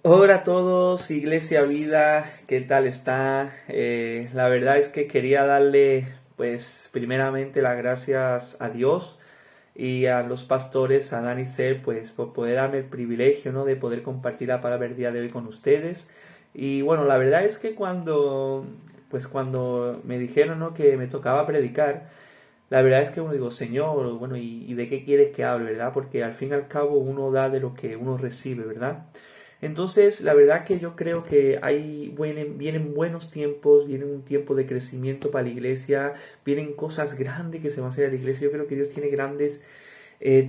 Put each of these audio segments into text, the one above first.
Hola a todos, Iglesia Vida, ¿qué tal está? La verdad es que quería darle, pues, primeramente las gracias a Dios y a los pastores, a Dan y Ser, pues, por poder darme el privilegio, ¿no?, de poder compartir la palabra el día de hoy con ustedes. Y bueno, la verdad es que cuando me dijeron, ¿no?, que me tocaba predicar, la verdad es que uno digo, Señor, bueno, ¿y de qué quieres que hable, verdad? Porque al fin y al cabo uno da de lo que uno recibe, ¿verdad? Entonces, la verdad que yo creo que vienen buenos tiempos, viene un tiempo de crecimiento para la iglesia, vienen cosas grandes que se van a hacer a la iglesia. Yo creo que Dios tiene grandes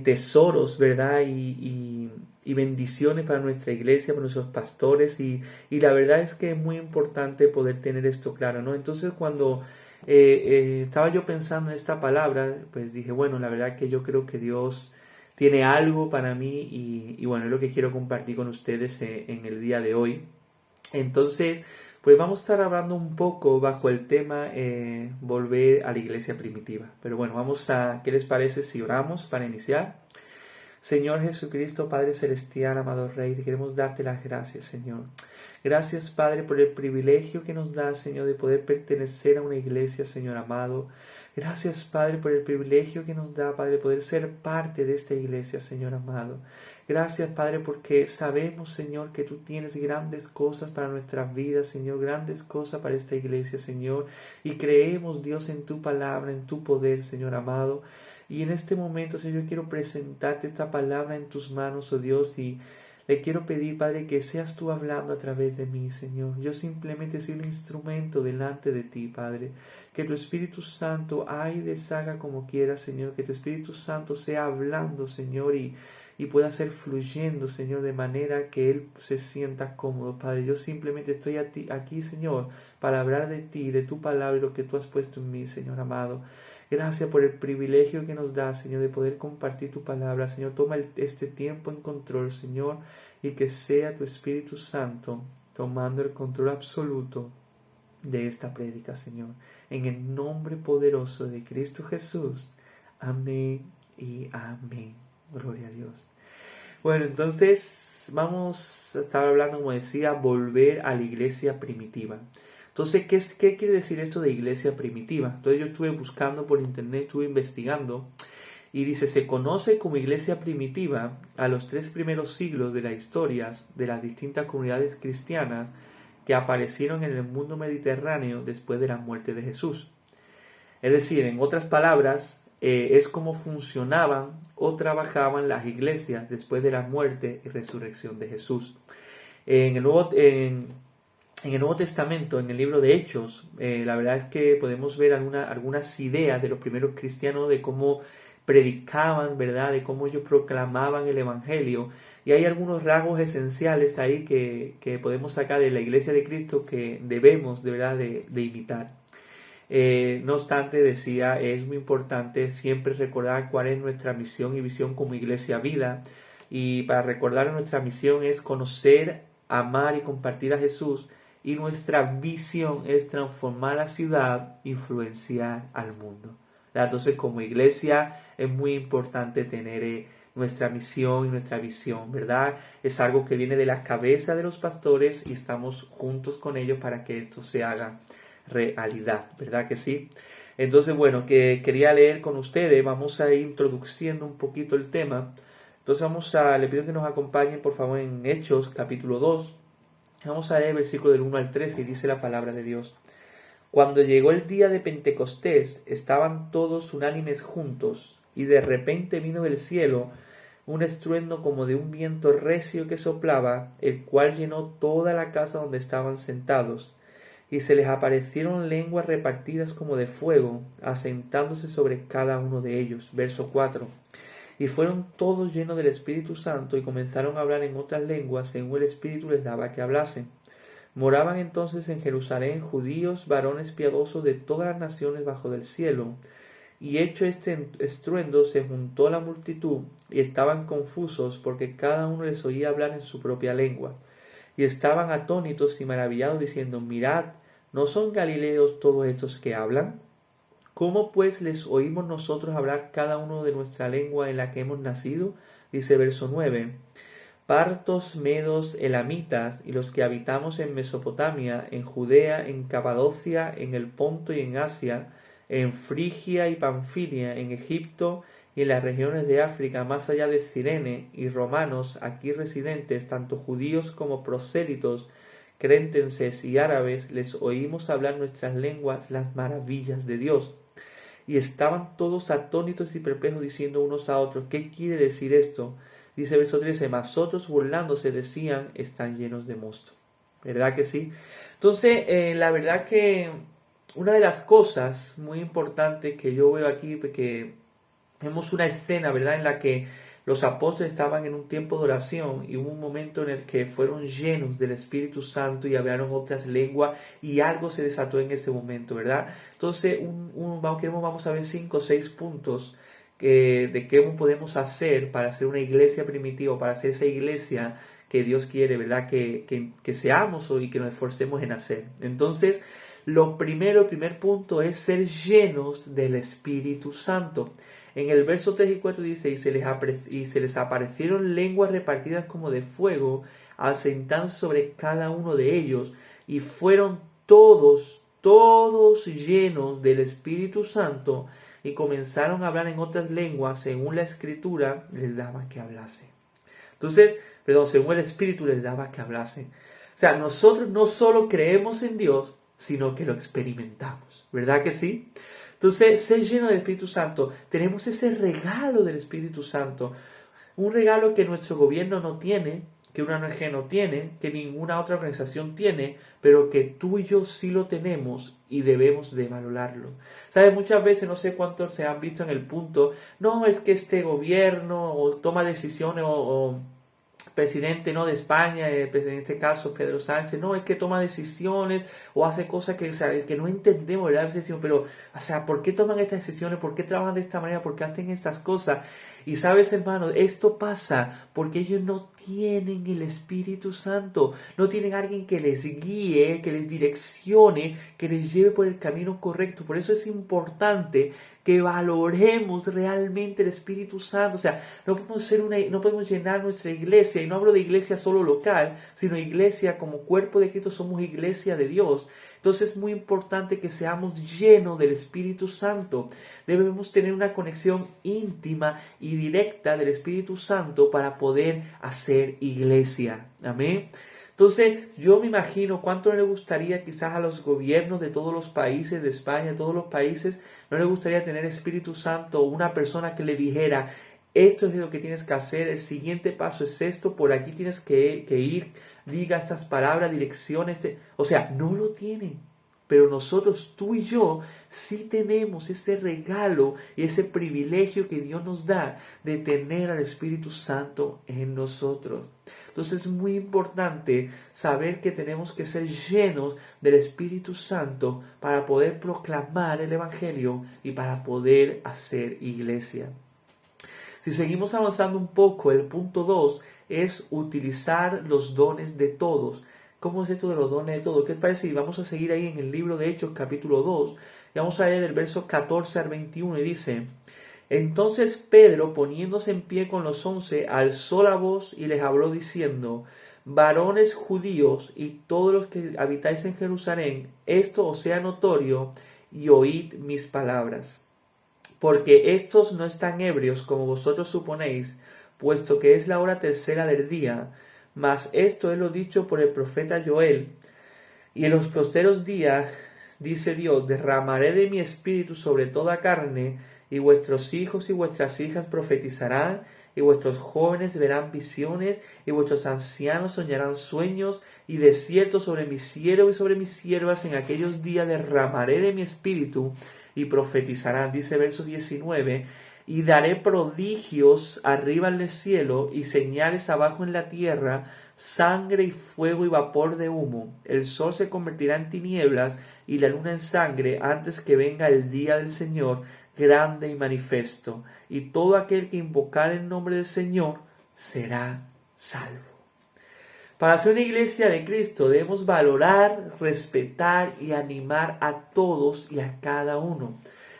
tesoros, ¿verdad? Y bendiciones para nuestra iglesia, para nuestros pastores. Y la verdad es que es muy importante poder tener esto claro, ¿no? Entonces, cuando estaba yo pensando en esta palabra, pues dije, bueno, la verdad que yo creo que Dios tiene algo para mí y bueno, es lo que quiero compartir con ustedes en el día de hoy. Entonces, pues vamos a estar hablando un poco bajo el tema volver a la iglesia primitiva. Pero bueno, ¿qué les parece si oramos para iniciar? Señor Jesucristo, Padre Celestial, amado Rey, te queremos darte las gracias, Señor. Gracias, Padre, por el privilegio que nos da, Señor, de poder pertenecer a una iglesia, Señor amado. Gracias, Padre, por el privilegio que nos da, Padre, de poder ser parte de esta iglesia, Señor amado. Gracias, Padre, porque sabemos, Señor, que tú tienes grandes cosas para nuestras vidas, Señor, grandes cosas para esta iglesia, Señor. Y creemos, Dios, en tu palabra, en tu poder, Señor amado. Y en este momento, Señor, yo quiero presentarte esta palabra en tus manos, oh Dios, y le quiero pedir, Padre, que seas tú hablando a través de mí, Señor. Yo simplemente soy un instrumento delante de ti, Padre. Que tu Espíritu Santo haga y deshaga como quiera, Señor. Que tu Espíritu Santo sea hablando, Señor, y pueda ser fluyendo, Señor, de manera que Él se sienta cómodo, Padre. Yo simplemente estoy aquí, Señor, para hablar de ti, de tu palabra y lo que tú has puesto en mí, Señor amado. Gracias por el privilegio que nos da, Señor, de poder compartir tu palabra. Señor, toma este tiempo en control, Señor, y que sea tu Espíritu Santo tomando el control absoluto de esta prédica, Señor. En el nombre poderoso de Cristo Jesús. Amén y amén. Gloria a Dios. Bueno, entonces vamos a estar hablando, como decía, volver a la iglesia primitiva. Entonces, ¿qué quiere decir esto de iglesia primitiva? Entonces yo estuve buscando por internet, estuve investigando y dice, se conoce como iglesia primitiva a los 3 primeros siglos de la historia de las distintas comunidades cristianas que aparecieron en el mundo mediterráneo después de la muerte de Jesús. Es decir, en otras palabras, es como funcionaban o trabajaban las iglesias después de la muerte y resurrección de Jesús. En el Nuevo Testamento, en el libro de Hechos, la verdad es que podemos ver algunas ideas de los primeros cristianos de cómo predicaban, ¿verdad? De cómo ellos proclamaban el Evangelio. Y hay algunos rasgos esenciales ahí que podemos sacar de la iglesia de Cristo que debemos, de verdad, de imitar. No obstante, decía, es muy importante siempre recordar cuál es nuestra misión y visión como Iglesia Vida. Y para recordar nuestra misión es conocer, amar y compartir a Jesús. Y nuestra visión es transformar la ciudad, influenciar al mundo. Entonces, como iglesia es muy importante tener nuestra misión y nuestra visión, ¿verdad? Es algo que viene de la cabeza de los pastores y estamos juntos con ellos para que esto se haga realidad, ¿verdad que sí? Entonces, bueno, que quería leer con ustedes, vamos a ir introduciendo un poquito el tema. Entonces le pido que nos acompañen por favor en Hechos capítulo 2. Vamos a leer el versículo del 1 al 3 y dice la palabra de Dios. Cuando llegó el día de Pentecostés, estaban todos unánimes juntos, y de repente vino del cielo un estruendo como de un viento recio que soplaba, el cual llenó toda la casa donde estaban sentados y se les aparecieron lenguas repartidas como de fuego, asentándose sobre cada uno de ellos. Verso 4. Y fueron todos llenos del Espíritu Santo y comenzaron a hablar en otras lenguas según el Espíritu les daba que hablasen. Moraban entonces en Jerusalén judíos, varones piadosos de todas las naciones bajo del cielo. Y hecho este estruendo se juntó la multitud y estaban confusos porque cada uno les oía hablar en su propia lengua. Y estaban atónitos y maravillados diciendo, mirad, ¿no son galileos todos estos que hablan? ¿Cómo pues les oímos nosotros hablar cada uno de nuestra lengua en la que hemos nacido? Dice verso 9. partos, medos, elamitas y los que habitamos en Mesopotamia, en Judea, en Capadocia, en el Ponto y en Asia, en Frigia y Panfilia, en Egipto y en las regiones de África más allá de Cirene, y romanos aquí residentes, tanto judíos como prosélitos, cretenses y árabes, les oímos hablar nuestras lenguas las maravillas de Dios. Y estaban todos atónitos y perplejos, diciendo unos a otros: ¿qué quiere decir esto? Dice verso 13: mas otros burlándose decían: están llenos de mosto. ¿Verdad que sí? Entonces, la verdad que una de las cosas muy importantes que yo veo aquí, porque vemos una escena, ¿verdad?, en la que los apóstoles estaban en un tiempo de oración y hubo un momento en el que fueron llenos del Espíritu Santo y hablaron otras lenguas y algo se desató en ese momento, ¿verdad? Entonces, vamos a ver 5 o 6 puntos de qué podemos hacer para hacer una iglesia primitiva, para hacer esa iglesia que Dios quiere, ¿verdad?, que seamos y que nos esforcemos en hacer. Entonces, el primer punto es ser llenos del Espíritu Santo. En el verso 3 y 4 dice: y se les aparecieron lenguas repartidas como de fuego, asentándose sobre cada uno de ellos, y fueron todos llenos del Espíritu Santo, y comenzaron a hablar en otras lenguas, según la Escritura les daba que hablasen. Entonces, según el Espíritu les daba que hablasen. O sea, nosotros no solo creemos en Dios, sino que lo experimentamos. ¿Verdad que sí? Entonces, ser lleno del Espíritu Santo, tenemos ese regalo del Espíritu Santo, un regalo que nuestro gobierno no tiene, que una ONG no tiene, que ninguna otra organización tiene, pero que tú y yo sí lo tenemos y debemos de valorarlo. ¿Sabes? Muchas veces, no sé cuántos se han visto en el punto, no es que este gobierno o toma decisiones o presidente, ¿no?, de España, en este caso Pedro Sánchez, no, es que toma decisiones o hace cosas que, o sea, que no entendemos, ¿verdad? A veces, pero, o sea, ¿por qué toman estas decisiones? ¿Por qué trabajan de esta manera? ¿Por qué hacen estas cosas? Y sabes, hermano, esto pasa porque ellos no tienen el Espíritu Santo, no tienen alguien que les guíe, que les direccione, que les lleve por el camino correcto. Por eso es importante que valoremos realmente el Espíritu Santo. O sea, no podemos llenar nuestra iglesia, y no hablo de iglesia solo local, sino iglesia como cuerpo de Cristo, somos iglesia de Dios. Entonces es muy importante que seamos llenos del Espíritu Santo. Debemos tener una conexión íntima y directa del Espíritu Santo para poder hacer iglesia. Amén. Entonces, yo me imagino cuánto no le gustaría quizás a los gobiernos de todos los países, de España, de todos los países, no le gustaría tener Espíritu Santo, una persona que le dijera: esto es lo que tienes que hacer, el siguiente paso es esto, por aquí tienes que ir, diga estas palabras, direcciones. O sea, no lo tienen. Pero nosotros, tú y yo, sí tenemos ese regalo y ese privilegio que Dios nos da de tener al Espíritu Santo en nosotros. Entonces es muy importante saber que tenemos que ser llenos del Espíritu Santo para poder proclamar el Evangelio y para poder hacer iglesia. Si seguimos avanzando un poco, el punto 2 es utilizar los dones de todos. ¿Cómo es esto de los dones de todos? ¿Qué te parece? Y vamos a seguir ahí en el libro de Hechos, capítulo 2, y vamos a leer del verso 14 al 21, y dice: entonces Pedro, poniéndose en pie con los 11, alzó la voz y les habló diciendo: varones judíos y todos los que habitáis en Jerusalén, esto os sea notorio, y oíd mis palabras. Porque estos no están ebrios como vosotros suponéis, puesto que es la hora tercera del día, mas esto es lo dicho por el profeta Joel. Y en los posteros días, dice Dios, derramaré de mi espíritu sobre toda carne, y vuestros hijos y vuestras hijas profetizarán, y vuestros jóvenes verán visiones, y vuestros ancianos soñarán sueños, y de cierto sobre mis siervos y sobre mis siervas en aquellos días derramaré de mi espíritu, y profetizarán. Dice verso 19, y daré prodigios arriba en el cielo y señales abajo en la tierra, sangre y fuego y vapor de humo. El sol se convertirá en tinieblas y la luna en sangre antes que venga el día del Señor grande y manifiesto. Y todo aquel que invocar el nombre del Señor será salvo. Para ser una iglesia de Cristo debemos valorar, respetar y animar a todos y a cada uno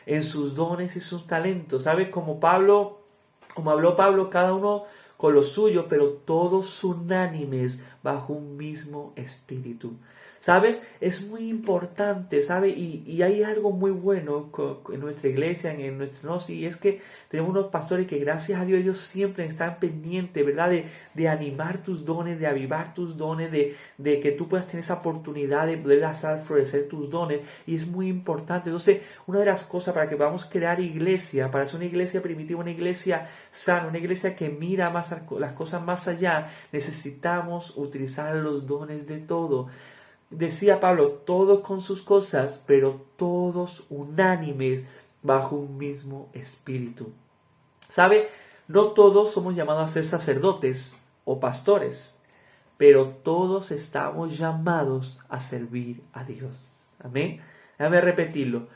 en sus dones y sus talentos. ¿Sabes? Como habló Pablo, cada uno con lo suyo, pero todos unánimes bajo un mismo espíritu. ¿Sabes? Es muy importante, ¿sabes? Y hay algo muy bueno en nuestra iglesia, en nuestro no, y es que tenemos unos pastores que gracias a Dios ellos siempre están pendientes, ¿verdad? De animar tus dones, de avivar tus dones, de que tú puedas tener esa oportunidad de poder hacer florecer tus dones, y es muy importante. Entonces, una de las cosas para que podamos crear iglesia, para ser una iglesia primitiva, una iglesia sana, una iglesia que mira más las cosas más allá, necesitamos utilizar los dones de todo. Decía Pablo, todos con sus cosas, pero todos unánimes bajo un mismo espíritu. ¿Sabe? No todos somos llamados a ser sacerdotes o pastores, pero todos estamos llamados a servir a Dios. Amén. Déjame repetirlo.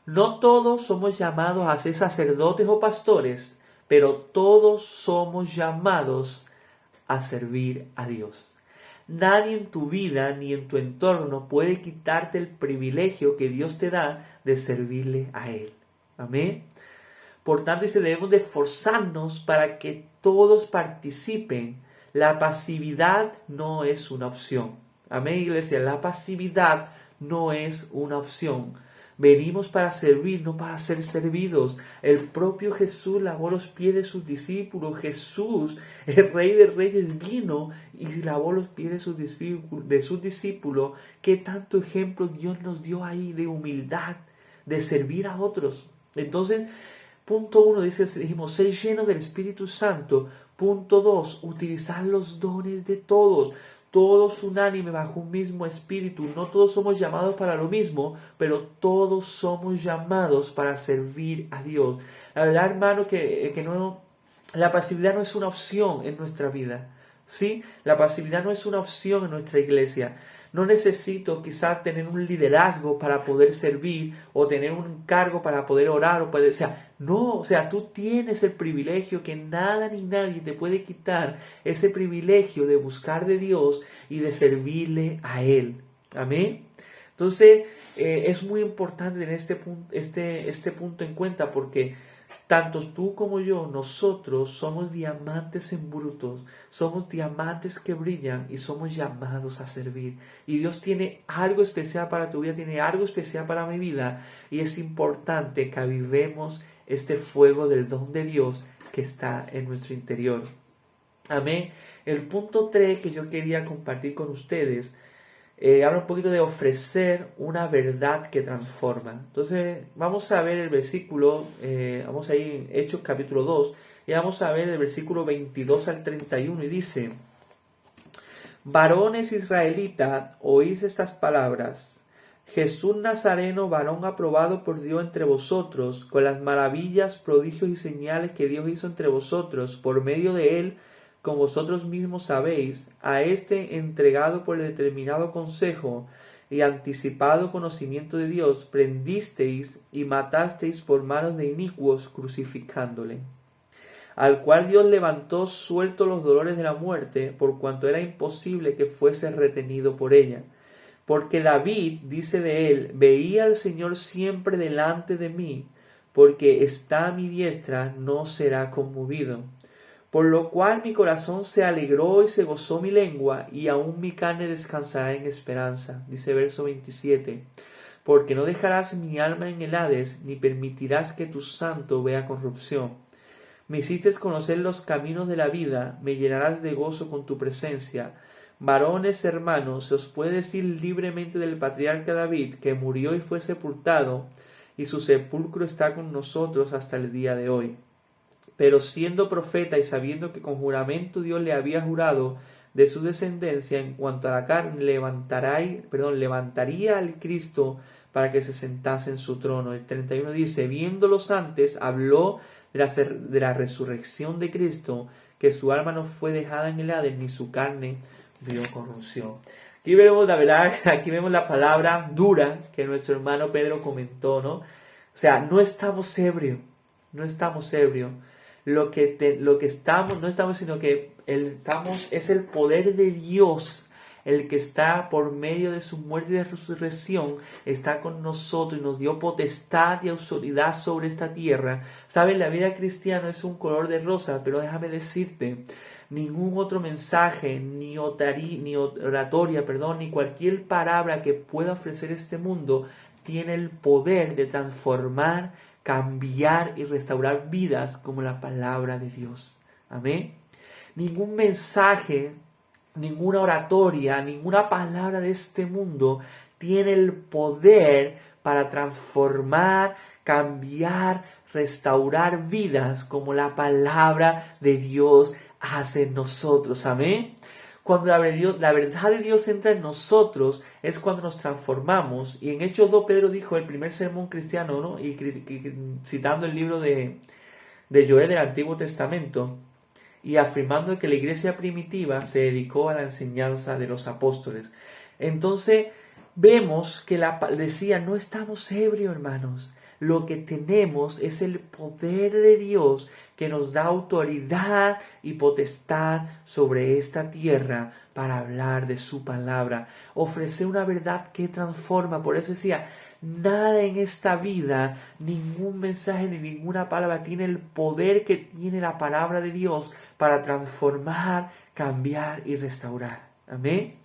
No todos somos llamados a ser sacerdotes o pastores, pero todos somos llamados a servir a Dios. Nadie en tu vida ni en tu entorno puede quitarte el privilegio que Dios te da de servirle a Él. Amén. Por tanto, debemos de esforzarnos para que todos participen. La pasividad no es una opción. Amén, iglesia. La pasividad no es una opción. Venimos para servir, no para ser servidos. El propio Jesús lavó los pies de sus discípulos. Jesús, el Rey de Reyes, vino y lavó los pies de sus discípulos. ¿Qué tanto ejemplo Dios nos dio ahí de humildad, de servir a otros? Entonces, punto 1, dijimos, ser lleno del Espíritu Santo. Punto 2, utilizar los dones de todos. Todos unánimes bajo un mismo espíritu. No todos somos llamados para lo mismo, pero todos somos llamados para servir a Dios. La verdad, hermano, que la pasividad no es una opción en nuestra vida. ¿Sí? La pasividad no es una opción en nuestra iglesia. No necesito quizás tener un liderazgo para poder servir o tener un cargo para poder orar tú tienes el privilegio que nada ni nadie te puede quitar ese privilegio de buscar de Dios y de servirle a Él. Amén. Entonces, es muy importante tener este punto en cuenta porque tanto tú como yo, nosotros somos diamantes en brutos, somos diamantes que brillan y somos llamados a servir. Y Dios tiene algo especial para tu vida, tiene algo especial para mi vida. Y es importante que avivemos este fuego del don de Dios que está en nuestro interior. Amén. El punto 3 que yo quería compartir con ustedes habla un poquito de ofrecer una verdad que transforma. Entonces vamos a ver el versículo, vamos a ir en Hechos capítulo 2 y vamos a ver el versículo 22 al 31 y dice: Varones israelitas, oís estas palabras. Jesús Nazareno, varón aprobado por Dios entre vosotros, con las maravillas, prodigios y señales que Dios hizo entre vosotros, por medio de él, como vosotros mismos sabéis, a este entregado por el determinado consejo y anticipado conocimiento de Dios, prendisteis y matasteis por manos de inicuos, crucificándole, al cual Dios levantó suelto los dolores de la muerte, por cuanto era imposible que fuese retenido por ella. Porque David dice de él: veía al Señor siempre delante de mí, porque está a mi diestra, no será conmovido. Por lo cual mi corazón se alegró y se gozó mi lengua, y aún mi carne descansará en esperanza. Dice verso 27. Porque no dejarás mi alma en el Hades, ni permitirás que tu santo vea corrupción. Me hiciste conocer los caminos de la vida, me llenarás de gozo con tu presencia. Varones hermanos, se os puede decir libremente del patriarca David, que murió y fue sepultado, y su sepulcro está con nosotros hasta el día de hoy. Pero siendo profeta y sabiendo que con juramento Dios le había jurado de su descendencia en cuanto a la carne, levantaría al Cristo para que se sentase en su trono. El 31 dice: viéndolos antes, habló de la resurrección de Cristo, que su alma no fue dejada en el Hades, ni su carne vio corrupción. Aquí vemos la verdad, aquí vemos la palabra dura que nuestro hermano Pedro comentó, ¿no? O sea, no estamos ebrios. Lo que estamos, no estamos, sino que es el poder de Dios, el que está por medio de su muerte y de resurrección, está con nosotros y nos dio potestad y autoridad sobre esta tierra. ¿Saben? La vida cristiana es un color de rosa, pero déjame decirte, ningún otro mensaje, ni oratoria, ni cualquier palabra que pueda ofrecer este mundo tiene el poder de transformar, cambiar y restaurar vidas como la palabra de Dios. Amén. Ningún mensaje, ninguna oratoria, ninguna palabra de este mundo tiene el poder para transformar, cambiar, restaurar vidas como la palabra de Dios hace en nosotros. Amén. Cuando la verdad de Dios entra en nosotros es cuando nos transformamos. Y en Hechos 2 Pedro dijo, el primer sermón cristiano, ¿no? Y citando el libro de Joel del Antiguo Testamento, y afirmando que la iglesia primitiva se dedicó a la enseñanza de los apóstoles. Entonces vemos que decía, no estamos ebrios, hermanos. Lo que tenemos es el poder de Dios que nos da autoridad y potestad sobre esta tierra para hablar de su palabra. Ofrecer una verdad que transforma. Por eso decía, nada en esta vida, ningún mensaje ni ninguna palabra tiene el poder que tiene la palabra de Dios para transformar, cambiar y restaurar. Amén.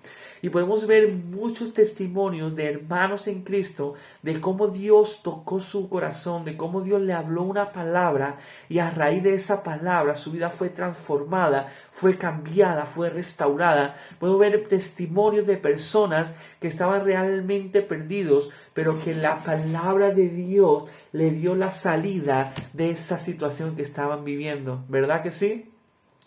Y podemos ver muchos testimonios de hermanos en Cristo, de cómo Dios tocó su corazón, de cómo Dios le habló una palabra y a raíz de esa palabra su vida fue transformada, fue cambiada, fue restaurada. Podemos ver testimonios de personas que estaban realmente perdidos, pero que la palabra de Dios le dio la salida de esa situación que estaban viviendo. ¿Verdad que sí?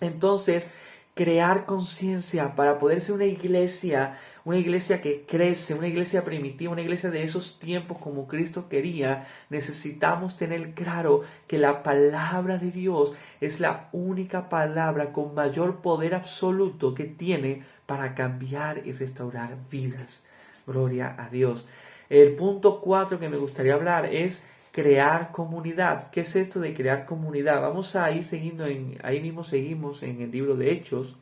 Entonces, crear conciencia para poder ser una iglesia que crece, una iglesia primitiva, una iglesia de esos tiempos como Cristo quería, necesitamos tener claro que la palabra de Dios es la única palabra con mayor poder absoluto que tiene para cambiar y restaurar vidas. Gloria a Dios. El punto 4 que me gustaría hablar es crear comunidad. ¿Qué es esto de crear comunidad? Vamos a ir ahí mismo seguimos en el libro de Hechos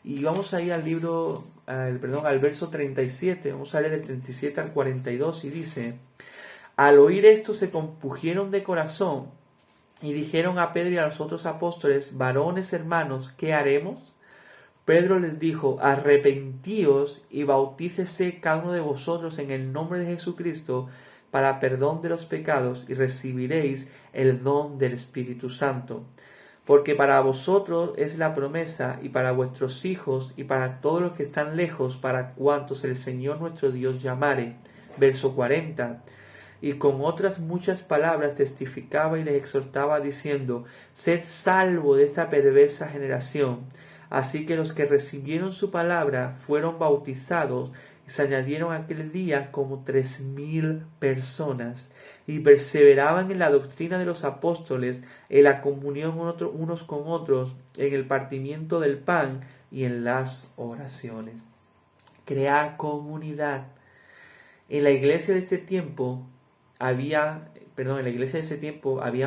y vamos a ir al verso 37, vamos a leer del 37 al 42 y dice, al oír esto se compungieron de corazón y dijeron a Pedro y a los otros apóstoles, varones hermanos, ¿qué haremos? Pedro les dijo, arrepentíos y bautícese cada uno de vosotros en el nombre de Jesucristo para perdón de los pecados y recibiréis el don del Espíritu Santo. Porque para vosotros es la promesa y para vuestros hijos y para todos los que están lejos, para cuantos el Señor nuestro Dios llamare. Verso 40. Y con otras muchas palabras testificaba y les exhortaba diciendo, sed salvo de esta perversa generación. Así que los que recibieron su palabra fueron bautizados y se añadieron aquel día como 3,000 personas y perseveraban en la doctrina de los apóstoles, en la comunión unos con otros, en el partimiento del pan y en las oraciones. Crear comunidad. En la iglesia de este tiempo había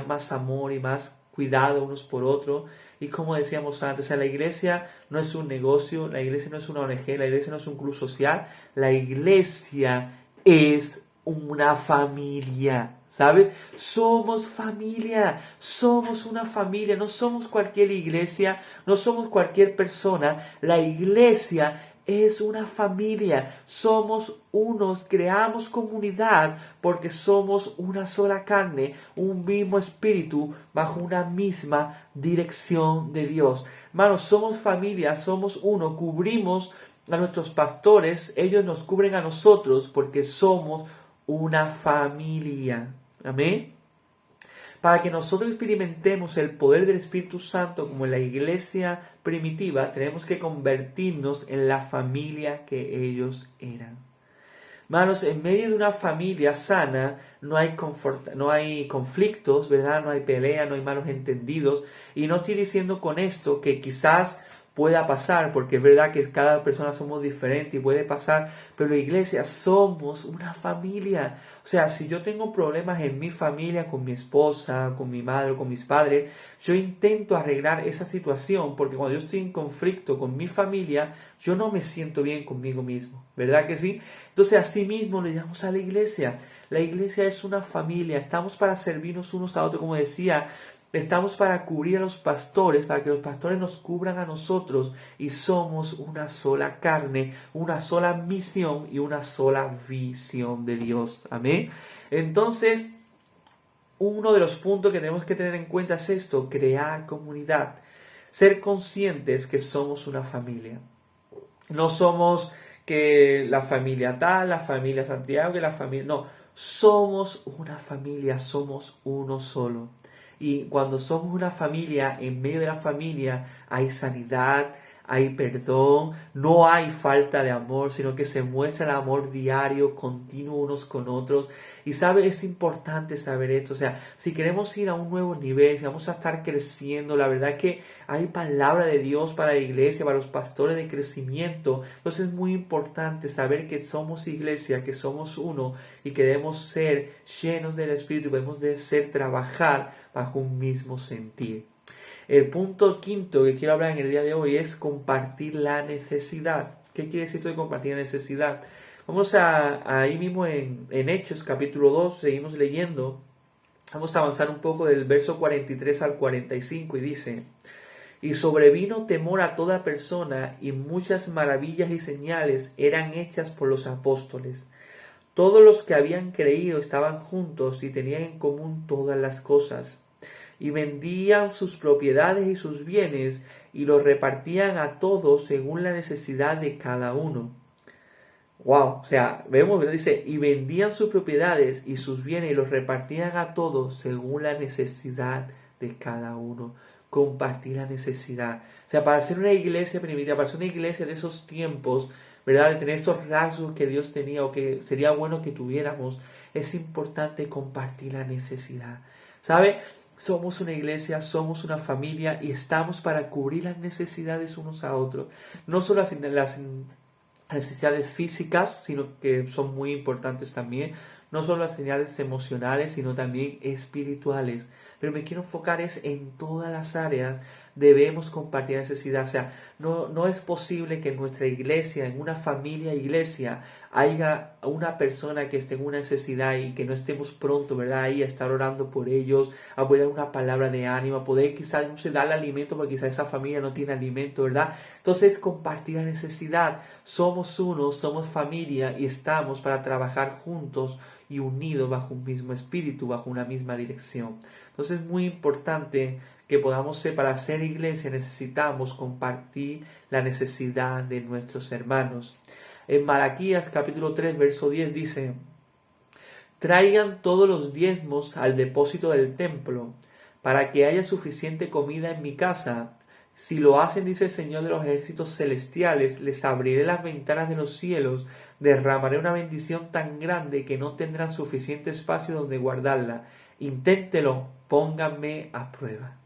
más amor y más cuidado unos por otros. Y como decíamos antes, la iglesia no es un negocio, la iglesia no es una ONG, la iglesia no es un club social, la iglesia es una familia, ¿sabes? Somos familia, somos una familia, no somos cualquier iglesia, no somos cualquier persona, la iglesia es una familia, somos unos, creamos comunidad porque somos una sola carne, un mismo espíritu bajo una misma dirección de Dios. Hermanos, somos familia, somos uno, cubrimos a nuestros pastores, ellos nos cubren a nosotros porque somos una familia. Amén. Para que nosotros experimentemos el poder del Espíritu Santo como en la iglesia primitiva, tenemos que convertirnos en la familia que ellos eran. Hermanos, en medio de una familia sana no hay conflictos, ¿verdad? No hay pelea, no hay malos entendidos. Y no estoy diciendo con esto que quizás pueda pasar, porque es verdad que cada persona somos diferentes y puede pasar, pero la iglesia somos una familia. O sea, si yo tengo problemas en mi familia, con mi esposa, con mi madre, con mis padres, yo intento arreglar esa situación, porque cuando yo estoy en conflicto con mi familia, yo no me siento bien conmigo mismo, ¿verdad que sí? Entonces, así mismo le llamamos a la iglesia. La iglesia es una familia, estamos para servirnos unos a otros, como decía Estamos para cubrir a los pastores, para que los pastores nos cubran a nosotros y somos una sola carne, una sola misión y una sola visión de Dios. Amén. Entonces, uno de los puntos que tenemos que tener en cuenta es esto: crear comunidad, ser conscientes que somos una familia. No somos que la familia tal, la familia Santiago, que la familia... No, somos una familia, somos uno solo. Y cuando somos una familia, en medio de la familia hay sanidad, hay perdón, no hay falta de amor, sino que se muestra el amor diario, continuo unos con otros. Y sabe, es importante saber esto. O sea, si queremos ir a un nuevo nivel, si vamos a estar creciendo, la verdad que hay palabra de Dios para la iglesia, para los pastores de crecimiento. Entonces es muy importante saber que somos iglesia, que somos uno y que debemos ser llenos del Espíritu, debemos de ser trabajar bajo un mismo sentir. El punto quinto que quiero hablar en el día de hoy es compartir la necesidad. ¿Qué quiere decir esto de compartir la necesidad? Vamos ahí mismo en Hechos capítulo 2, seguimos leyendo. Vamos a avanzar un poco del verso 43 al 45 y dice: Y sobrevino temor a toda persona, y muchas maravillas y señales eran hechas por los apóstoles. Todos los que habían creído estaban juntos y tenían en común todas las cosas, y vendían sus propiedades y sus bienes, y los repartían a todos según la necesidad de cada uno. Wow, o sea, vemos, dice, y vendían sus propiedades y sus bienes y los repartían a todos según la necesidad de cada uno. Compartir la necesidad. O sea, para ser una iglesia primitiva, para ser una iglesia de esos tiempos, ¿verdad? De tener estos rasgos que Dios tenía o que sería bueno que tuviéramos, es importante compartir la necesidad. ¿Sabe? Somos una iglesia, somos una familia y estamos para cubrir las necesidades unos a otros. No solo las necesidades físicas, sino que son muy importantes también. No solo las necesidades emocionales, sino también espirituales. Pero me quiero enfocar en todas las áreas debemos compartir necesidad. O sea, no es posible que en nuestra iglesia, en una familia iglesia, haya una persona que esté en una necesidad y que no estemos pronto, ¿verdad? Ahí a estar orando por ellos, a poder dar una palabra de ánimo, a poder quizás no se darle alimento porque quizás esa familia no tiene alimento, ¿verdad? Entonces, compartir la necesidad. Somos uno, somos familia y estamos para trabajar juntos y unidos bajo un mismo espíritu, bajo una misma dirección. Entonces es muy importante que podamos ser, para ser iglesia necesitamos compartir la necesidad de nuestros hermanos. En Malaquías capítulo 3 verso 10 dice: Traigan todos los diezmos al depósito del templo, para que haya suficiente comida en mi casa. Si lo hacen, dice el Señor de los ejércitos celestiales, les abriré las ventanas de los cielos, derramaré una bendición tan grande que no tendrán suficiente espacio donde guardarla. Inténtelo, pónganme a prueba.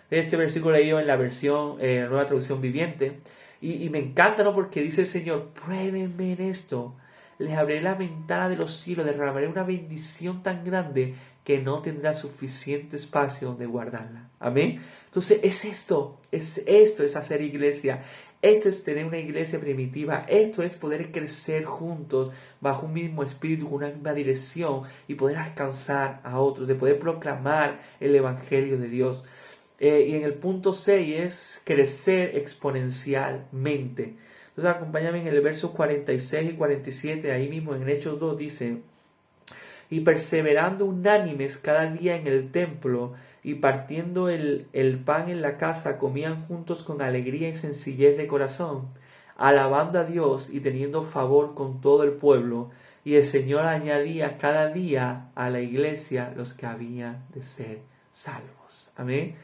Este versículo leído en la versión, nueva traducción viviente, y me encanta, ¿no? Porque dice el Señor: pruébenme en esto, les abriré la ventana de los cielos, derramaré una bendición tan grande que no tendrá suficiente espacio donde guardarla. Amén. Entonces es hacer iglesia. Esto es tener una iglesia primitiva. Esto es poder crecer juntos bajo un mismo espíritu, con una misma dirección y poder alcanzar a otros, de poder proclamar el evangelio de Dios. Y en el punto 6 es crecer exponencialmente. Entonces acompáñame en el verso 46 y 47, ahí mismo en Hechos 2 dice: Y perseverando unánimes cada día en el templo y partiendo el pan en la casa, comían juntos con alegría y sencillez de corazón, alabando a Dios y teniendo favor con todo el pueblo. Y el Señor añadía cada día a la iglesia los que habían de ser salvos. Amén.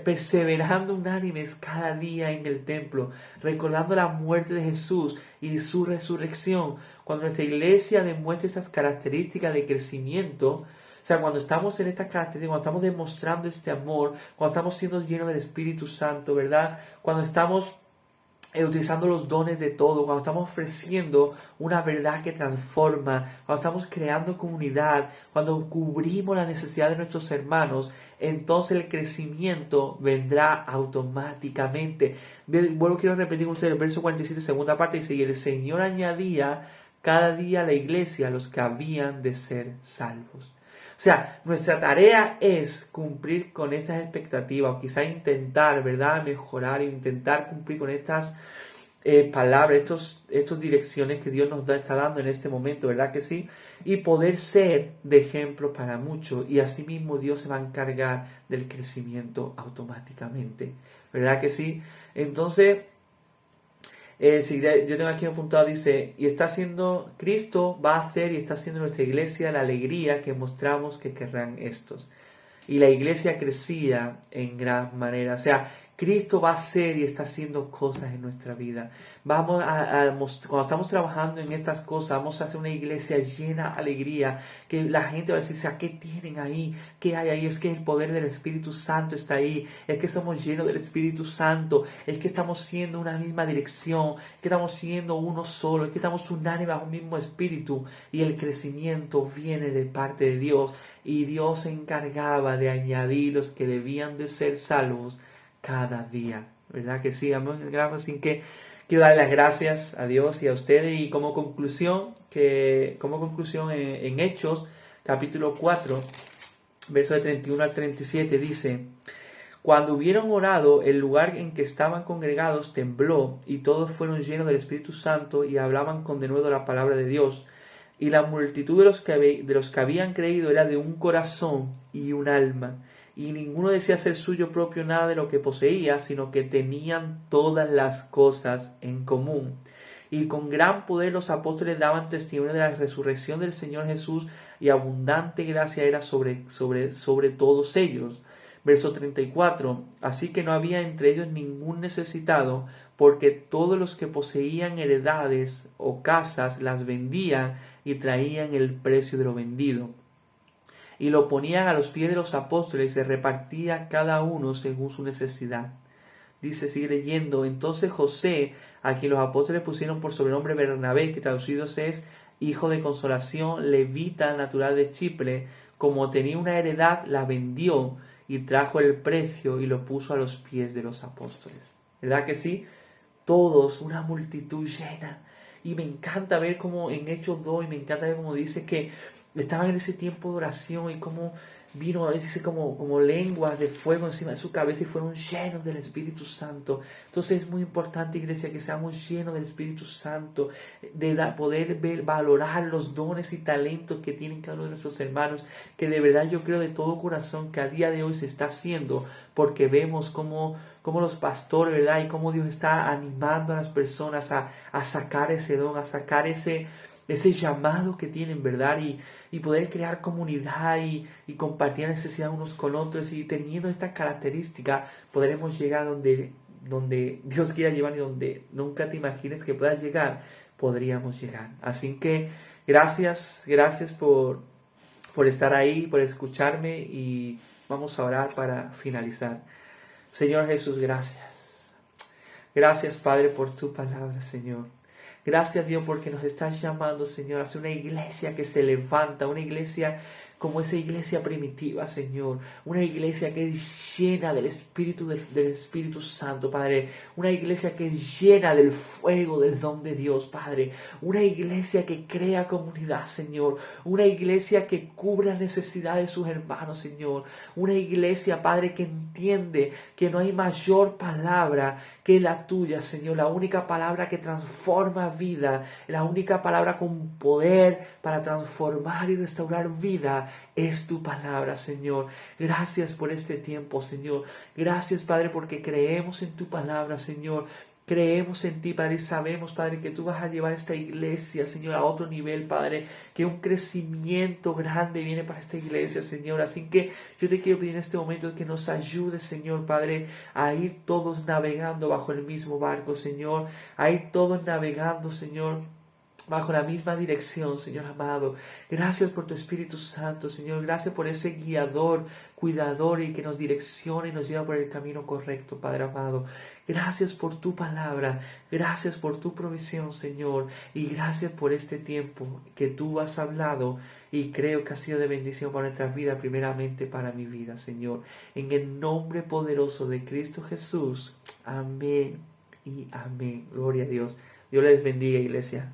Perseverando unánimes cada día en el templo, recordando la muerte de Jesús y su resurrección. Cuando nuestra iglesia demuestra estas características de crecimiento, o sea, cuando estamos en estas características, cuando estamos demostrando este amor, cuando estamos siendo llenos del Espíritu Santo, ¿verdad? Cuando estamos utilizando los dones de todo, cuando estamos ofreciendo una verdad que transforma, cuando estamos creando comunidad, cuando cubrimos la necesidad de nuestros hermanos, entonces el crecimiento vendrá automáticamente. Bueno, quiero repetir con ustedes el verso 47, segunda parte, dice: Y el Señor añadía cada día a la iglesia los que habían de ser salvos. O sea, nuestra tarea es cumplir con estas expectativas o quizá intentar, ¿verdad?, mejorar e intentar cumplir con estas palabras, estos direcciones que Dios nos está dando en este momento, ¿verdad que sí? Y poder ser de ejemplo para muchos y asimismo Dios se va a encargar del crecimiento automáticamente, ¿verdad que sí? Entonces, si yo tengo aquí apuntado, dice, y está haciendo, Cristo va a hacer y está haciendo nuestra iglesia la alegría que mostramos que querrán estos. Y la iglesia crecía en gran manera. O sea, Cristo va a hacer y está haciendo cosas en nuestra vida. Cuando estamos trabajando en estas cosas, vamos a hacer una iglesia llena de alegría, que la gente va a decir, ¿qué tienen ahí? ¿Qué hay ahí? Es que el poder del Espíritu Santo está ahí, es que somos llenos del Espíritu Santo, es que estamos siendo una misma dirección, es que estamos siendo uno solo, es que estamos unánimes bajo un mismo Espíritu, y el crecimiento viene de parte de Dios, y Dios se encargaba de añadir los que debían de ser salvos cada día, ¿verdad que sí? Así que quiero darle las gracias a Dios y a ustedes, y como conclusión en Hechos capítulo 4 versos de 31 al 37 dice: cuando hubieron orado, el lugar en que estaban congregados tembló, y todos fueron llenos del Espíritu Santo y hablaban con denuedo la palabra de Dios. Y la multitud de los que habían creído era de un corazón y un alma, y ninguno decía ser suyo propio nada de lo que poseía, sino que tenían todas las cosas en común. Y con gran poder los apóstoles daban testimonio de la resurrección del Señor Jesús, y abundante gracia era sobre todos ellos. Verso 34. Así que no había entre ellos ningún necesitado, porque todos los que poseían heredades o casas las vendían y traían el precio de lo vendido, y lo ponían a los pies de los apóstoles, y se repartía cada uno según su necesidad. Dice, sigue leyendo: entonces José, a quien los apóstoles pusieron por sobrenombre Bernabé, que traducido es hijo de consolación, levita natural de Chipre, como tenía una heredad, la vendió y trajo el precio y lo puso a los pies de los apóstoles. ¿Verdad que sí? Todos, una multitud llena. Y me encanta ver cómo en Hechos 2, y me encanta ver cómo dice que estaban en ese tiempo de oración, y cómo vino, dice, como lenguas de fuego encima de su cabeza, y fueron llenos del Espíritu Santo. Entonces es muy importante, iglesia, que seamos llenos del Espíritu Santo, de poder valorar los dones y talentos que tienen cada uno de nuestros hermanos, que de verdad yo creo de todo corazón que a día de hoy se está haciendo, porque vemos cómo los pastores, ¿verdad? Y cómo Dios está animando a las personas a sacar ese don, a sacar ese llamado que tienen, ¿verdad? Y poder crear comunidad y compartir necesidad unos con otros, y teniendo esta característica podremos llegar donde Dios quiera llevar, y donde nunca te imagines que puedas llegar, podríamos llegar. Así que gracias por estar ahí, por escucharme, y vamos a orar para finalizar. Señor Jesús, gracias. Gracias, Padre, por tu palabra, Señor. Gracias, Dios, porque nos estás llamando, Señor, a ser una iglesia que se levanta, una iglesia como esa iglesia primitiva, Señor. Una iglesia que es llena del Espíritu Santo, Padre. Una iglesia que es llena del fuego del don de Dios, Padre. Una iglesia que crea comunidad, Señor. Una iglesia que cubre las necesidades de sus hermanos, Señor. Una iglesia, Padre, que entiende que no hay mayor palabra que la tuya, Señor. La única palabra que transforma vida, la única palabra con poder para transformar y restaurar vida, es tu palabra, Señor. Gracias por este tiempo, Señor. Gracias, Padre, porque creemos en tu palabra, Señor. Creemos en ti, Padre, y sabemos, Padre, que tú vas a llevar esta iglesia, Señor, a otro nivel, Padre, que un crecimiento grande viene para esta iglesia, Señor. Así que yo te quiero pedir en este momento que nos ayudes, Señor, Padre, a ir todos navegando bajo el mismo barco, Señor, a ir todos navegando, Señor, bajo la misma dirección, Señor amado. Gracias por tu Espíritu Santo, Señor. Gracias por ese guiador, cuidador, y que nos direcciona y nos lleva por el camino correcto, Padre amado. Gracias por tu palabra. Gracias por tu provisión, Señor. Y gracias por este tiempo que tú has hablado, y creo que ha sido de bendición para nuestra vida, primeramente para mi vida, Señor. En el nombre poderoso de Cristo Jesús. Amén y amén. Gloria a Dios. Dios les bendiga, iglesia.